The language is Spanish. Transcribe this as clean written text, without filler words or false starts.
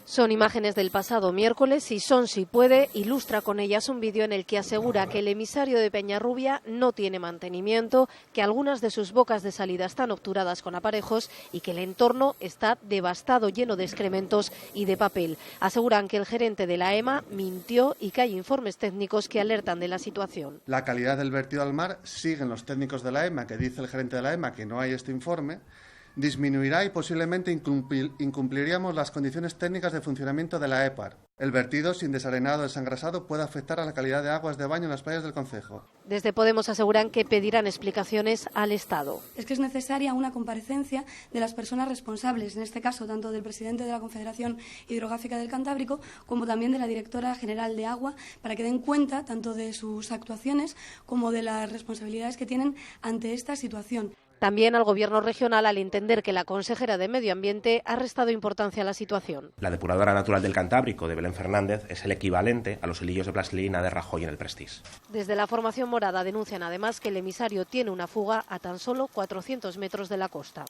Son imágenes del pasado miércoles y Son Si Puede ilustra con ellas un vídeo en el que asegura que el emisario de Peñarrubia no tiene mantenimiento, que algunas de sus bocas de salida están obturadas con aparejos y que el entorno está devastado, lleno de excrementos y de papel. Aseguran que el gerente de la EMA mintió y que hay informes técnicos que alertan de la situación. La calidad del vertido al mar, siguen los técnicos de la EMA, que dice el gerente de la EMA que no hay este informe, disminuirá y posiblemente incumpliríamos las condiciones técnicas de funcionamiento de la EPAR. El vertido sin desarenado o desengrasado puede afectar a la calidad de aguas de baño en las playas del concejo. Desde Podemos aseguran que pedirán explicaciones al Estado. Es que es necesaria una comparecencia de las personas responsables, en este caso tanto del presidente de la Confederación Hidrográfica del Cantábrico como también de la directora general de Agua, para que den cuenta tanto de sus actuaciones como de las responsabilidades que tienen ante esta situación. También al Gobierno regional al entender que la consejera de Medio Ambiente ha restado importancia a la situación. La depuradora natural del Cantábrico de Belén Fernández es el equivalente a los hilillos de plastilina de Rajoy en el Prestige. Desde la formación morada denuncian además que el emisario tiene una fuga a tan solo 400 metros de la costa.